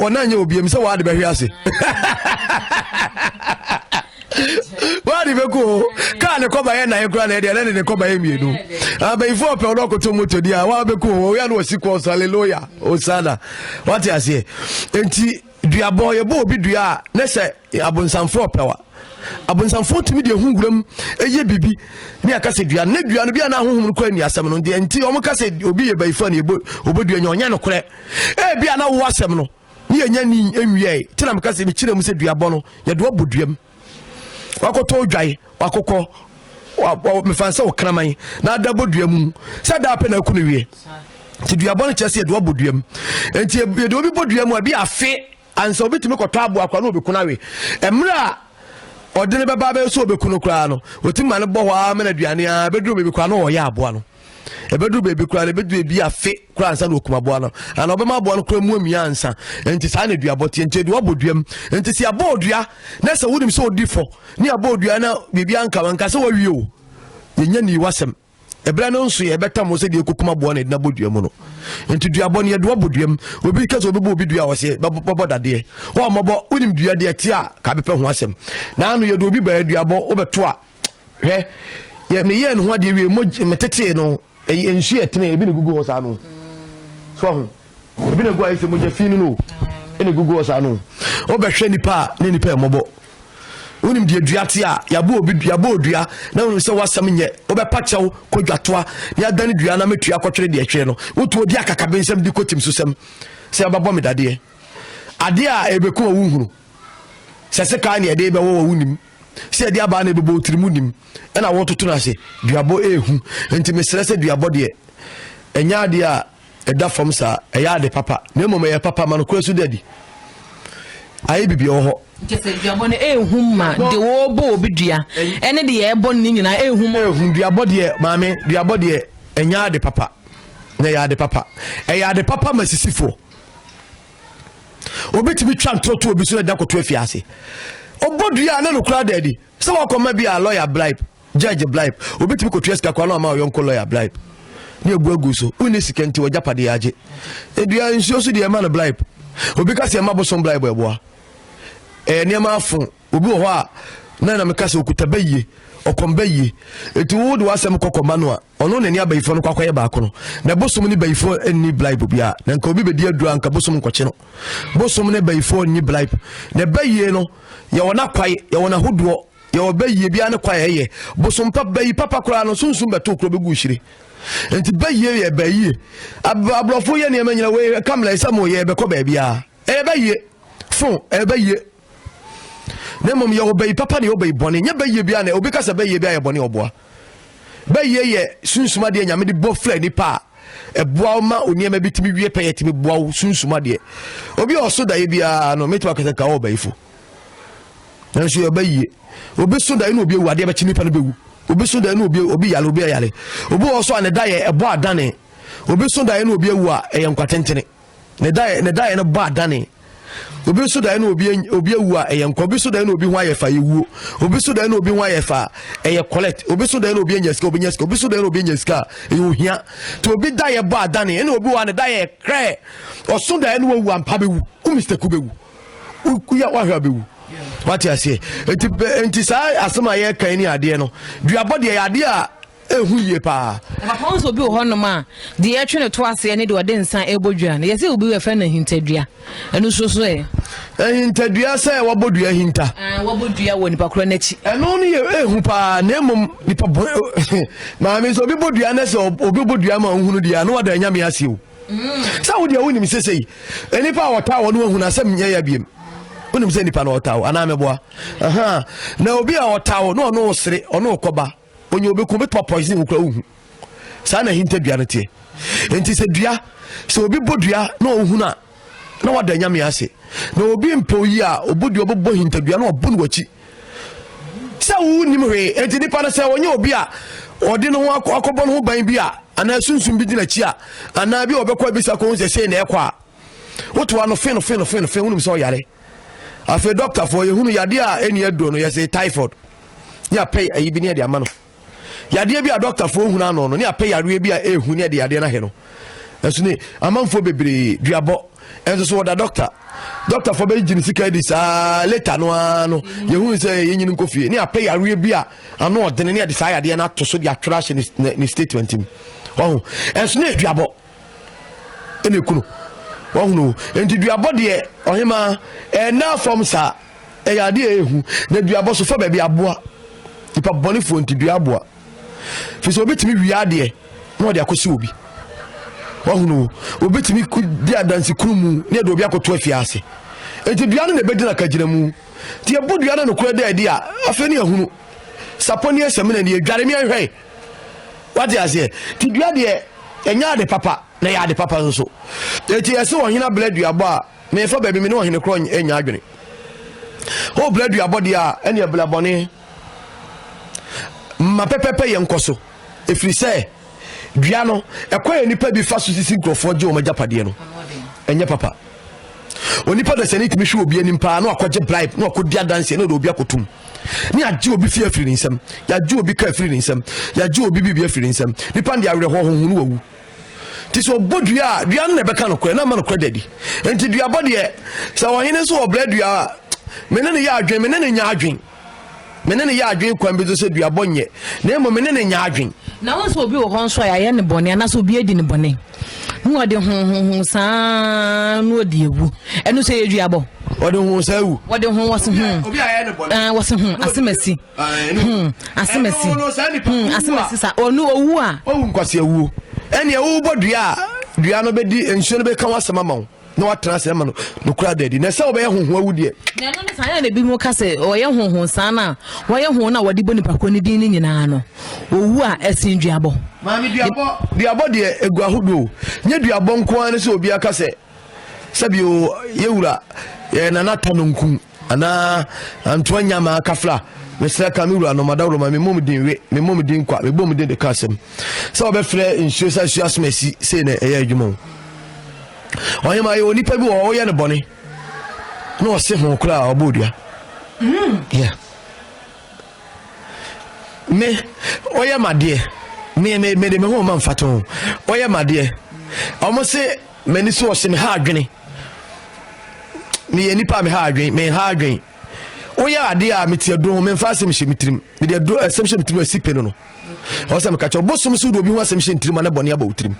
ona nya obi em se wa de behwe ase wadi beko ka ne koba ye na ye kura na ye de ne koba ye mienu bayifo pa ono akoto moto dia wa beko wo ya no wasiko hallelujah osana wati ase enti dua boy ye bo obi dua na se abonsamfo pawa abonsamfo timi de hunguram eye bibi ni akase dua na dua no bia na honhum ko ani asem no de enti o mo kase obi ye bayifo na obodua nya onya no kore bia na wo asem no ni enya ni enwie tina me kase mi kire mu se dua bo no ye do oboduam wakoto dwai wakokọ me fansa wo kraman na da boduam se da pe na ku no wie ti dua bo no chese ye do oboduam enti ye do obi boduam a bi afe ansa obetimi kọtọ abo akwa na obeku na we emra odene baba be so obeku no kra no otimma ne bo hwa me na duane a beduru bebi kwa no oya abo no ebeduru bebi kra ne bedu ebi afe kra ansa na okuma abo no ana obema abo no kra mu amia ansa enti sa na dua bote enti do oboduam enti si abo odua na se wudim so odifo ni abo odua na bebi anka wanka se wawie o yenya ni wasem ebra no nso ye beta mo se de kokuma abo na boduam no enti dua bo ne do oboduam obi kaso obi bo obi dua wo se bobo dade wo mobo wudim dua de atia ka bepe ho asem na anu ye do obi ba dua bo obeto a hwe ye me ye no ho de wie mo metete no ensu etene ebi ne gugu ho sa no so ho ebi ne go ayi se mo je finu no ene gugu ho sa no obehwe nipa ne nipa mobo unim de duate a yabo obi yabo odua na wonu se wasam nye obepa chew kodwatoa ne adane dua na metua kotwere de ehwe no wotu odi akaka bensem di kotim so sem se ababo me dade ade a ebeku wuhuru se ka ne ade be wo wunim se ade aba na ebebo tirimu nim na wototo na se duabo ehu enti mesere se duabo de enya ade a eda fom sa eya ade papa na mom eya papa man ko su dadi ayi bibi ho jese duabo ne ehumma de wo bo obidua ene de ye bo ni nyina ehum duabo de maame duabo de enya ade papa na ya ade papa eya ade papa masisifo obetimi twa ntroto obi so na da koto afiase obodua na no kura dadi so wakoma bi a lawyer bribe judge bribe obetimi koto eska kwa no ma yonko lawyer bribe ni eguagu so uni sikenti wajapade yaje edua nsuo so de ma no bribe obi ka se ma bosom bribe eboa niema afun obi wo a na me ka se okuta baye okombaye eti wo de wasem kokoma no a ono na ni abayifo no kwakoye ba ko no na bosom ni bayifo ni bribe bia na nka obi bedi adura nka bosom nkoche no bosom ne bayifo ni bribe na baye no ye wona kwaye ye wona hodo ye obaye bia ne kwaye ye bosom pa bayi papa kura no sunsun beto kuro begu hire enti baye ye baye abrofo ye ne manyina we kamla isamo ye be ko ba bia baye fon baye ne mom ye obey papa ne obey bone nya baye bia na obi kasa baye bia ye bone oboa baye ye sunsuma de nyame de bo fra ni pa eboa ma oniema bitimi wie peye timi boa sunsuma de obi oso da ye bia no metwa kasa ka obey fo na so ye baye obi so da ina obi ewu ade ba chimi pa no bewu obi so da ina obi yale obi yale obi oso ane da ye ebo adane obi so da ina obi ewu a ye nkwatentene ne da ye no ba adane obi so da na obi awu a eyenko obi so da na obi ho ayefa yewu obi so da na obi ho ayefa eye collect obi so da na obi anya sika obi nya sika obi so da na obi anya sika eyohia to obi da ye ba adane na obi wa ne da ye kre oso da na wu ampa bewu u Mr. Kubewu u ya wa hwa bewu what you say enti sai asema ye kan ni ade no duabɔ de ye ade a ehu ye pa papa so bi ho no ma de ye twe ne to ase ne de ode nsan ebodua ne ye se obi we fa na hintadua enu so e hintadua sai wabodua hinta wabodua wo nipa kro na chi enu ne ye ehu pa na emom nipa ma me so obi bodua na se obi bodua ma ohunu dia no wada nya me ase o sa wo dia woni mi sesei enipa wota wo no ohunu asem nya ya biem unim se nipa na otawo ana meboa na obi a otawo no no sere ono koba onye obi ko beto poison wo kura uhu sa na hinta dua no tie enti se dua se obi bodua na ohu na wada nyame ase na obi mpoyi a obodua bobo hinta dua na obu no wachi sa wo nim hwe enti nipa na se onye obi a odi no ho akobo no ho ban bi a ana sunsun bi dina chi a ana bi obekwa bi sa ko se na ekwa woto ano fe no unim se o yare afi doctor for yehunu yade a eni edo no yese typhoid ya pay ayi bi ne de ama no yade bi a doctor for hunu ano no ne apay yare bi a ehunu ne de yade na he no enso ne amanfo bebre duabɔ enso so da doctor for be jini sika di sa later no ano yehunu se yenyini nkofie ne apay yare bi a ano odene ne de sa yade na to so de attrash ni statement mi oh enso ne duabɔ ene kunu wahunu enti duabɔ de ohima na from sa yade ehu na duabɔ so fa ba bi aboa ipa bonifo enti duabɔ fi so obetimi wiade na ode akosi obi wahunu obetimi ku di adansi kurumu ne de obi akoto afiase enti duano na bedina kagina mu ti ebo duano no kura de a afeni ahunu saponi esemina ne adware mi ahwe what you say ti duade enya de papa na ya de papa nso eti ese ohina bladu abo a me fa ba bi me no ohine kro enya adwene o bladu abo de a ene blabone ma pepepe ye nkoso efiri se dua no ekoye nipa bi fa so sisi nkrofo je o majapade no enye papa onipa da sene timi hwe obi anim pa na akwaje bribe na akodia dance na obi akotum ni aje obi fi afiri nsam ya je obi ka afiri nsam ya je obi bibi afiri nsam nipa ndi awre ho hunu wawu ti so bodua dua no beka no kra na ma no kra dadi enti dua bode sa wohine so obladua menene ya adwen menene nya adwen menene ya adwen kwan bi so dua bonye na emo menene nya adwen na won so obi wo hon so ya ye ne bone na so obi edi ne bone no de hu sa no de ewu enu so ye dua bo wode hu sa ewu wode hu wose hu obi aye ne bone wose hu asemasi asemasi sa onu owu a owu nkwase ewu ene ewu bodua dua no bedi ensuo no be kan wasema ma no watena asema no kura dadi na se obe ye honho awudie na no san na bi mu ka se o ye honho san na wo ye honho na wodi boni pakro ni din ni nyina no owu a esin duabo ma mi duabo de egu ahodo nye duabo nko an se obi aka se sabi o yewura ye na nata no nkum ana antoanya ma kafla mesra kamura no madawro ma me mom din kwa me bom din de kasem se obe frɛ nsuo sa su asmasi se na eya adwuma onye ma yo nipa bi wo ye ne bone no se ho kra obodua yeah me oye made me de me ho man fato oye made omo se mani so se me ha adwene me ye nipa me ha adwene me ha adwene oye ade a metie do me fa asem hye mitrim me de do asem hye mitrim asipe no o se me ka cho bosom so do bi ho asem hye mitrim na bone aba utrim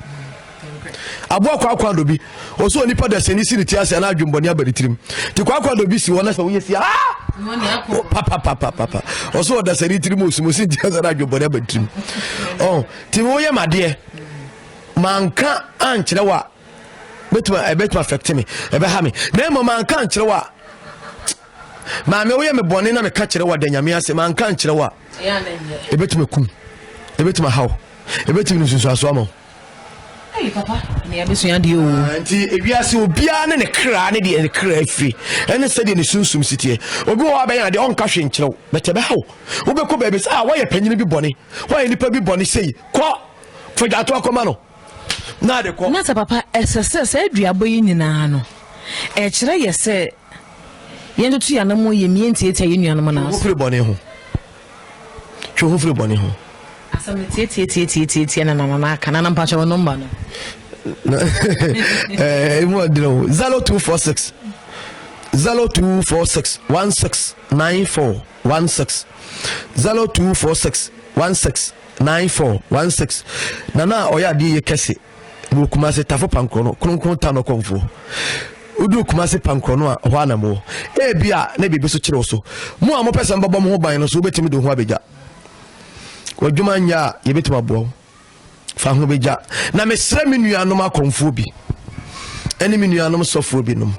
abo akwa do bi o so nipa da seni si tiase na adwumbone aba ditrim ti kwa do bi si wona se wo yesi papa o so da seni trim osumo si tiase na adwumbone aba ditrim oh ti wo ye made manka ankyere wa betuma affect me ebe ha me na mo manka ankyere wa ma me wo ye me bone na me ka kyere wa da nyame ase manka ankyere wa ebetuma kum ebetuma haw ebetuma nsusu aso ama hey papa ne abesuya de o anti ewiase obia ne kra ne de kra afri ene se de ne sunsum sitie obi wo aben de onka hwe nkyerew betebe haw wo be ko bebe sa wo ye panyine bi bone wo ye nipa bi bone sei ko fojato akoma no na de ko na sa papa esese se aduabo yi nyina no kyerɛ yɛ sɛ yɛn to ya na mo yɛ mientie yɛ nuanom na ho firi bɔne ho twe ho firi bɔne ho asɛm tie na nana aka na mpakyɛ wɔ number no mu adino 0246 16 94 16 0246 16 94 16 nana oya di ye kese wo kuma se tafo pankro no kronkron ta no konfo udu kuma se pankro no a ho anamo e bia na bibi so kire so mu a mo pese mbabo mo ho ban no so betimi do ho abegya wadwuma nya ye betimi abo fa ho begya na mesre me nuanom akonfo bi eni me nuanom sofo bi nom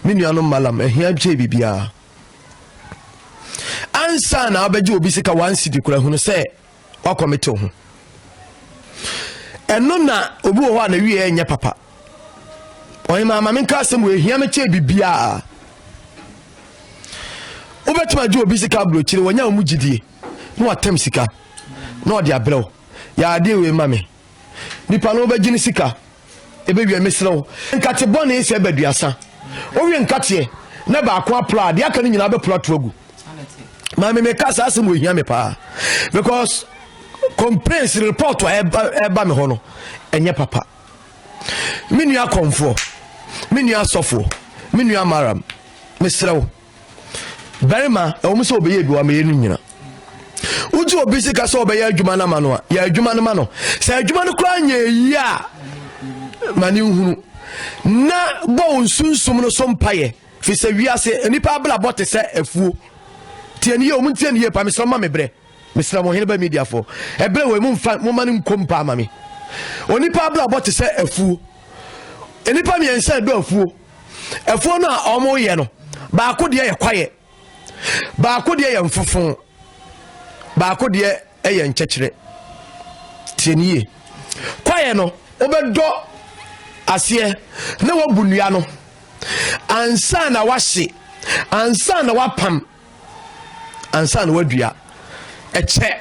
me nuanom malam ehia gye bibia ansa na obegye obi sika 1 cedi kura hu no se wakomete ho eno na obi wo ho na wie enye papa oyi mama menka asem we hia meche bibia obetuma je obi sika blochire wonya omu gidie no watem sika no ode abrew ya ade we mame nipa no obegye ni sika ebe wie mesrew nkate bone ese baduasa owie nkate na ba akwa plot de aka ni nyina be plot agu mame me kasa asem we hia me pa because complaints report eba me ho no enye papa minua konfo minua sofo minua maram mesrew berima omu so obeye bi wa me yenu nyina uji obi sika so obeye adwuma na mano a ya adwuma no mano se adwuma no kra nya yi a mani hunu na bo nsunsum no so mpaye fi se wiase nipa bla bote se afuo tiani omu tiani ye pa mesrew ma mebre Mr. Mohinba media for ebre we mo mani nkompa mami onipa bla bot se afu enipa mi ense do afu no a omo ye no ba ko de ye kwaye ba ko de ye mfofon ba ko de ye nkyekere tieniye kwaye no obedo ase na wabunua no ansa na wahye ansa na wapam ansa na wadua eche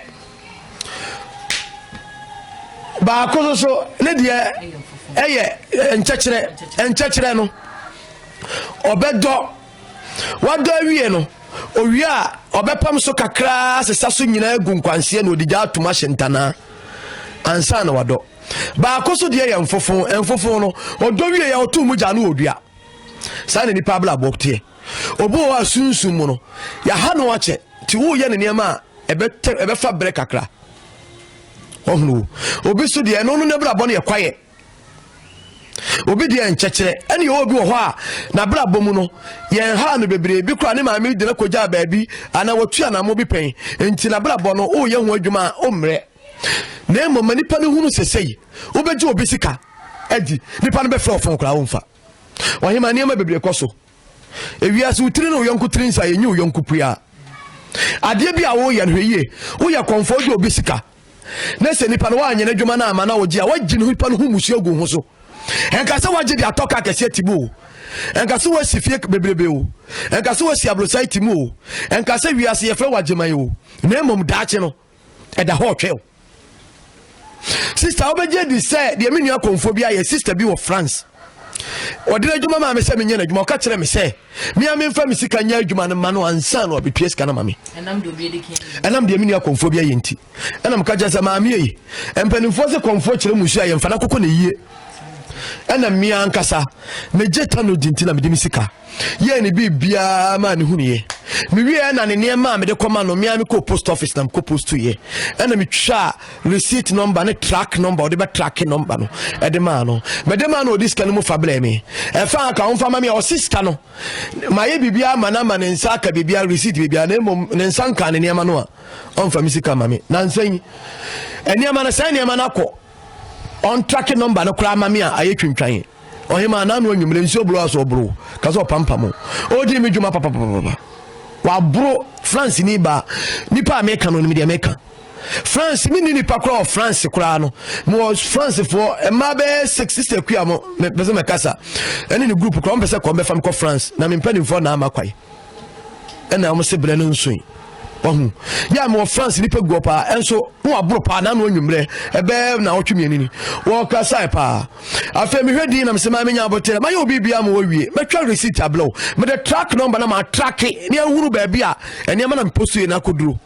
ba ko so ne de eye enchekere no obedo wado awie no owie a obepam so kakra sesa so nyina agunkwanse na odigya atuma hyentana ansa na wado ba ko so de eye enfofon no odo wie ya otu gya no odua sa ne nipa bla bokte obo wa sunsun mu no ya ha no wache ti wo ye ne niam ebe fa break akra ohnu obi so de no ne bra bone ye kwaye obi de enchekere ene ye obi wo ho a na bra bomu no ye ha no bebre bi kra ne ma me de na koja baabi ana watu ana mo bi pen enti na bra bo no o ye ho adwuma o mre na emo manipa ne hunu sesei obeje obi sika edi nipa no be fra ofon kra wo mfa wa hima ne ma bebre koso ewiase utiri no yonku tiri nsa ye nyu yonku pua ade bi a wo ye no hweye wo ye konfo de obi sika na se nipa no wa anya na dwuma na ama na wo gi a wagi no nipa no hu musu agu ho so enka se wagi de atoka kese tibu enka se wo sifie bebrebe o enka se wo si abrosai timu o enka se wiase ye fra wageman o na emom daache no e da ho twe o sister obeje di say de menua konfo bi a ye sister bi wo France odire adwuma ma me se menye na adwuma ka kire me se me amemfa me sika nya adwuma no ma no ansa no obetue sika na ma me enam de menua konfo bi a ye nti enam ka jasa ma me yi empanimfo se konfo kire musu a ye mfa na kokko na yie enam me ankasa me jeta no dinti na me de me sika ye ne bibia ma ne huniye me wie na ne niam me de koma no me am ko post office na ko post ye ena me twa receipt number ne track number o de be track number no e de ma no me de ma no dis kan mu fa bla me e fa ka on fa ma me o sister no ma ye bibia ma na ma ne nsa ka bibia receipt bibia na mom ne nsa nka ne niam no a on fa mi sika ma me na nsan eniam na san niam na ko on track number no kra ma me a aye twintwan ohima na no nwumre nsi obro aso obro kaso pampamo odi mi dwuma papa wa bro France ni ba nipa America no ni de America France mi ni nipa kra France kra no mo France for ma be 60 kwa mo be se mekasa eni ni group kra mo be se ko be fam ko France na me mpani fo na amakwai ena mo se bre no nso wahu ya mo France ni pe go pa enso wo abro pa na no nwumre ebe na otwemi ni wo ka sai pa afa mi hwedi na msema menya abotere ma yo bibia ma wo wie metwa receipt ablo me the track number na ma track ni ehuru ba bia ene ma na postu na koduro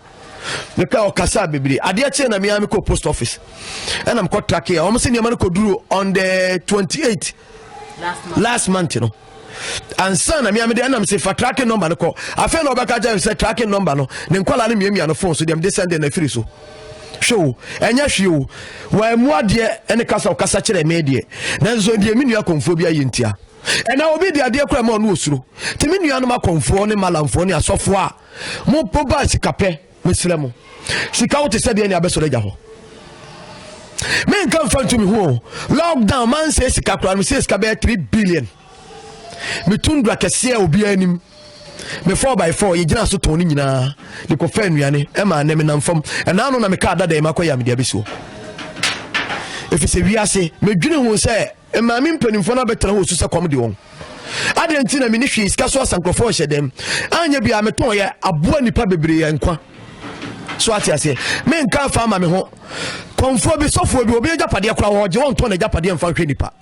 me ka okasa bebiri ade ache na me am ko post office and am ko track here almost ni ma na koduro on the 28th last month you know. And son, I mean, I'm say for tracking number. I feel no back. I say tracking number. No, then call me on the phone. So them they send in a free so. Show and yes, you were more dear and the castle Cassachere media. Then so the minia conphobia yintia. And I will be the idea crime on Usru. Timinianuma conform malamfonia software. Mo poba si cape, Miss Lemo. She can't say the any abesolejaho. Men come from to me home. Lockdown man says Capra says Cabe 3 billion. Me tundra kese obi anim me 4x4 ye gina so toni nyina de ko fa nuane e ma na me namfam e na no na me ka dada e makoya me dia beso if se wiase me dwene hu se e ma me mpanimfo na betra ho su se kom de won adenti na me ni hwe iska so asankrofo hye dem anya bia me ton ye aboa nipa bebre ye nkwa so ati ase me nka fa ma me ho konfo bi sofo bi obi agapade kora ho je won ton na agapade mfa hwe nipa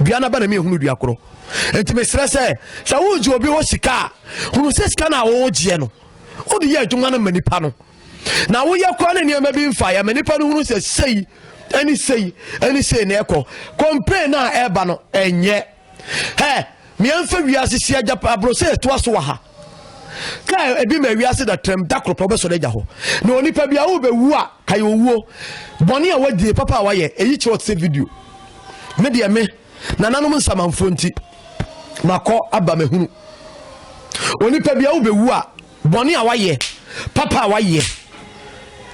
bia na ba na me hunu dua koro enti me stresse sa wo ji obi wo sika hunu se sika na wo je no o de ye adwuma na manipa no na wo ye kwa na ne ma bi mfa ya manipa no hunu se sei ani sei na ekọ complain na eba no enye me amfa wiase sia japa abro se to aso wa ha ka ebi ma wiase da trem da kro so da ho na onipa bia wo be wu a kai owuo boni a wadi papa wa ye eyi chi what video me de me na nanom nsamanfo nti makọ aba mahunu onipa bia wo be wu a boni a wa ye papa wa ye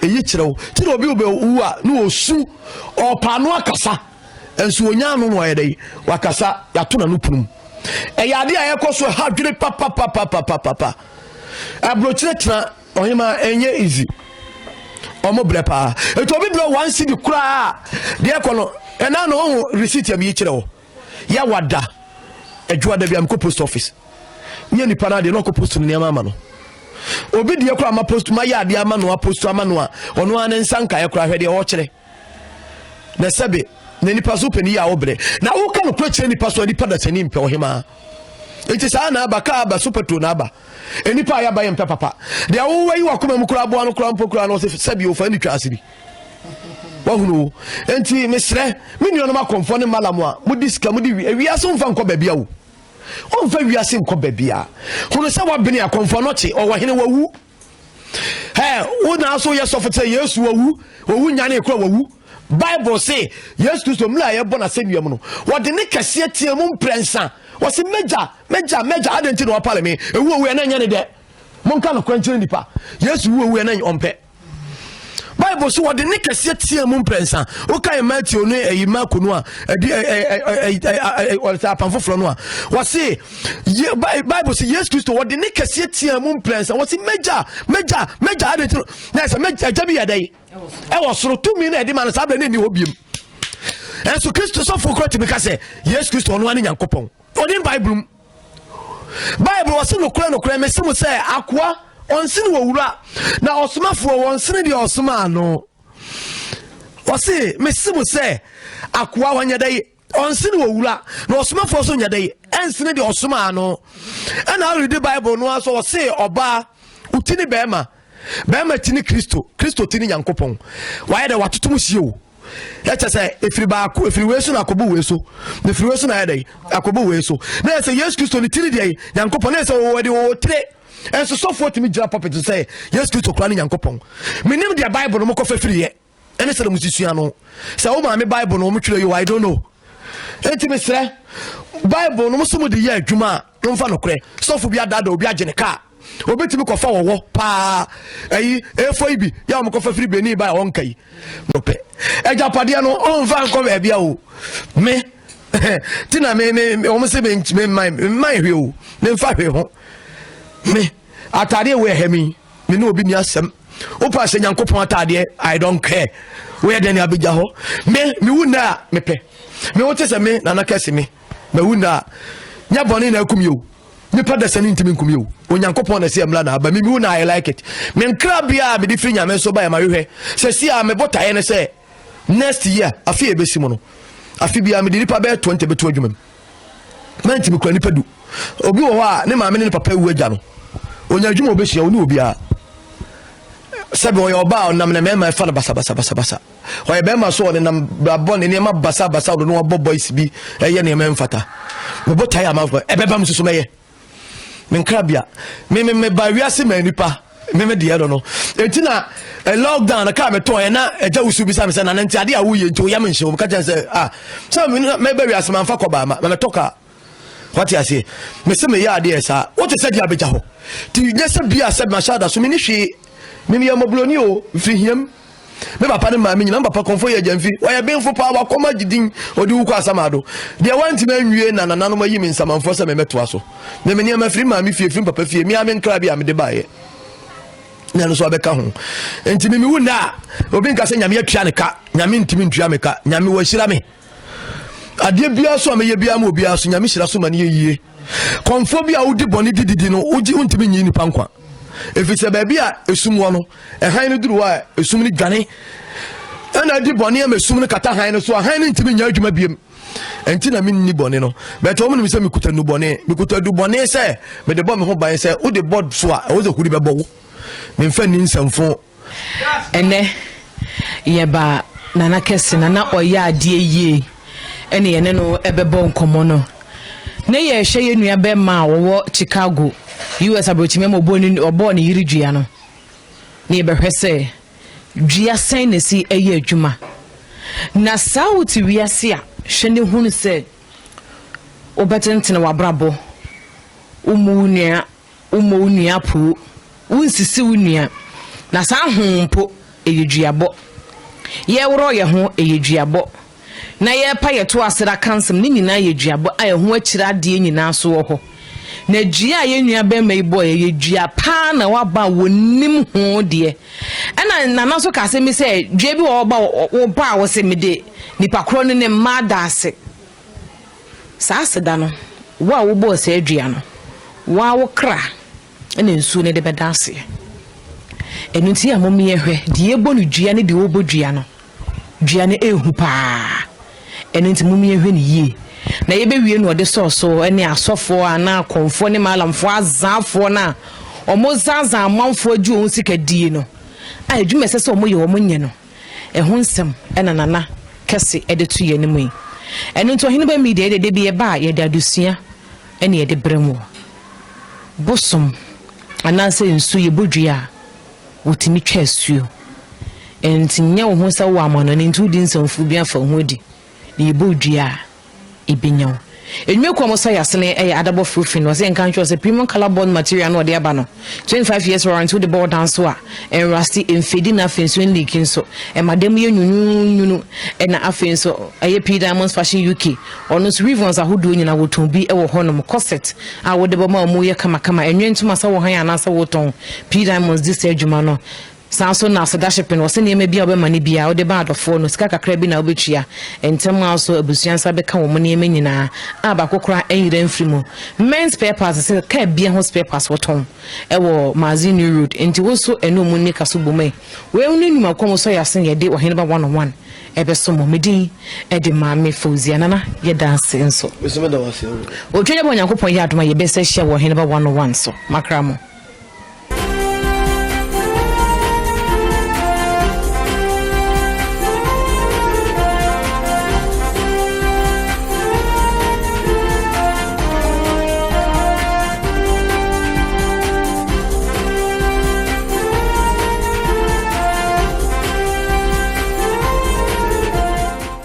eyi kirewo ti obi wo be wu a no osu opano akasa enso onya no no ye dai wakasa ya to na no punum eyade a yekoso ha dwere papa abrochire tena ohima enye easy omo brepa eto obi bro one city kura de ekono ena no receipt ya mi kirewo ya wada adwada bia mko post office nye ni pana de no ko post ni ama no obi de ekura ma post ma ya de ama no post ama no a ono an nsanka ekura hwede o kire na sebe na nipa so pani ya obre na wo ka no kire nipa so nipa da tani mpe ohima enti sa na abaka aba superto na aba enipa ya ba yem papa de wo wi wakoma mu kura bo no kura mpo kura no sebe o fa ni twa asiri wahunu enti mesre minio no makonfo ne malamu a mudiska mudi wiase mfa nko babia wo onfa wiase nko babia hunu se wa bene akonfo no che o wahene wawu wo na so ye sofete yesu wawu nyane kura wawu bible say yesu kristo mla ye bona senuam no wode ne kase tie mu mprensa wose meja adenti no pale me ewu we na nyane de monka no kwanchire nipa yesu wu we na ompe Bible so what the nikase tie mu mprensa o kai Matthew no eyima kunu a what's up for no a what say Bible say yes Christo what the nikase tie mu mprensa what say meja adenti na say meja jabi yadai e was so 2 minutes e di man sa bla ni hobiem and so Christo so for kwati because yes Christo no ani nyankopon odin Bible was no kura me se mo say akwa onsini wo wura na osomafo wonsini de osoma no wose mesimu se akwa wanyadai onsini wo wura na osomafo so nyadai ensini de osoma no and I read the Bible no so wose oba utini bema tini Kristo tini Nyankopon waye de watotom hie ya say efiri weso na akobo weso efiri weso na yadai akobo weso na say yes Kristo ni tini de Nyankopon na say wo de wo tire and so forth me jira papa to say yes Kristo kra ni Nyankopon menim dia Bible no mo ko fafiri ye ene se musisua no say o ma me Bible no mo twere you I don't know enti me sre Bible no mo so mo de ye adwuma no mfa no kre so fo bia dada obi agene ka obetimi ko fa wo pa ayi efo ibi ya mo ko fafiri beni ba won kai no pe eja pade no on fa nko ba bia o me tina me o mo se me mai hwe o ne mfa hwe ho me atade we hemi me no obi ni asem o pa se Nyankopon atade I don't care we dey na abija ho me wuna me pe me wote se me na na kese me wuna nya boni na akum yo nipa da sani ntimi nkumi o onyankopon na se amla na ba mi na I like it me nkra bia me di firi nyame so ba ya mahwehwe se sia me botae ne se next year afi ebesi mo no afi bia me di nipa be 20 beto adwuma me ntimi kura nipa du obi wo ha ne maame ne papa wu agya no onya adwuma obehia oni obi a sabe o yoba o nam na me ma fa na basa o ye be ma so o nam babo ne ma basa o no bo boys bi eye ne me mfata me botae ama ebe ba msusu meye men krabia me ba wiase manipa me de yedo no entina lockdown na ka me to na eja usu bi sa me na nti ade a wo ye nti o ya me nhye o ka jan say so me ba wiase man fa koba ma me toka what you say me se me ya ade esa what you said ya beja ho ti nye se bia se ma shada so me ni hwe me ya mobloni o fi hiem me papa ne ma me nyina papa konfo ye jamfi o ya benfo pa wa koma gidin odi wu ko asamado de wanti ma nwie na nana no ma yi me nsamanfo se me meto aso me ne ma firi ma me fie papa fie me ame nkra bia me de bae na no so abeka ho enti me wu na obi nka se nyame atua ne ka nyame ntimi ntua me ka nyame wa hira me ade bia so me ye bia ma obi aso nyame hira so ma ne yie konfo bia udi boni dididi no uji ntimi nyi ni pankwa if it's a baby esum wo no han no duru wa esum ni dwane ana di boni am esum ni kata han no so han ni ntimi nya adwuma biem enti na me ni boni no but o mo se me kuta nu boni me kuta du boni se me de bo me ho ban se o de board so a o ze kuri be bo wo me mfa ni nsamfo ene ye ba nana kese nana oya ade yie ene ye ne no ebebo nkomo no na ye hye ye nua be ma wo Chicago US abrochime mo obo ni yiri dua no na ye behwe se dua sen na si eye adwuma na sauti wiase a hwe ne hunu se obetentene wabrabo umu nua pu unsisi unua na sa hompo eye duabo ye woro ye ho eye duabo na ye pa ye to asera kansem ni nyina ye duabo aye ho akira de nyina so wo ho na dua ye nua be mai boy ye dua pa na waba wonim ho de ena nana so ka se mi se dua bi wo ba wo pa wo se mi de nipa kro ne ma da ase sa seda no wa wo bo se dua no wa wo kra ena nsu ne de be da ase enu nti amomi ye hwe de ye bo no dua ne de wo bo dua no dua ne ehu pa enu nti momi ye hwe ne yie na ye be wie no de so ene asofo ana konfo ne malamfo azafo na omo zanza amanfo aju on sikadie no a adwuma sese omo ye omo nye no ho nsem ena nana kese ede tu ye ne mu enu nti ohene ba media de bi ye ba ye da dusua ene ye de bremu bosom ana se nsu ye bodua wotimi twa asuo enti nya wo ho sa wo amano ne ntu di nsamfu bia fa ho di ne ye bodua ibinyo enwe ko mo so yasene adabo fruitfin was en kan say premium color bond material no de aba no 25 years warranty the board dance so en rusty en fedi na fenso en leaking so e madam ye nyunu na afen so P Diamonds Fashion UK ono so rivons ahodo nyina woton bi e wo honom corset a wo de bo ma mo ye kama enwe ntuma sa wo han anasa woton P Diamonds this adwuma no sanso na sadashipin wose ne me bia obema ne bia ode ba adofo no sika kakra bi na obetua entem also abusuansa be ka wo ne me nyina aba kokora enyire mfrimu men's papers se ka bia ho papers woton e wo Mazini Road enti wo so eno mu ne kaso bomai we unu nyuma komo so yasen ye de wo hen ba 101 ebe so mo medin e de ma me Fauzia nana ye dance nso we so me da wase o twede bo nyankopon ye adoma ye be se hye wo hen ba 101 so makramo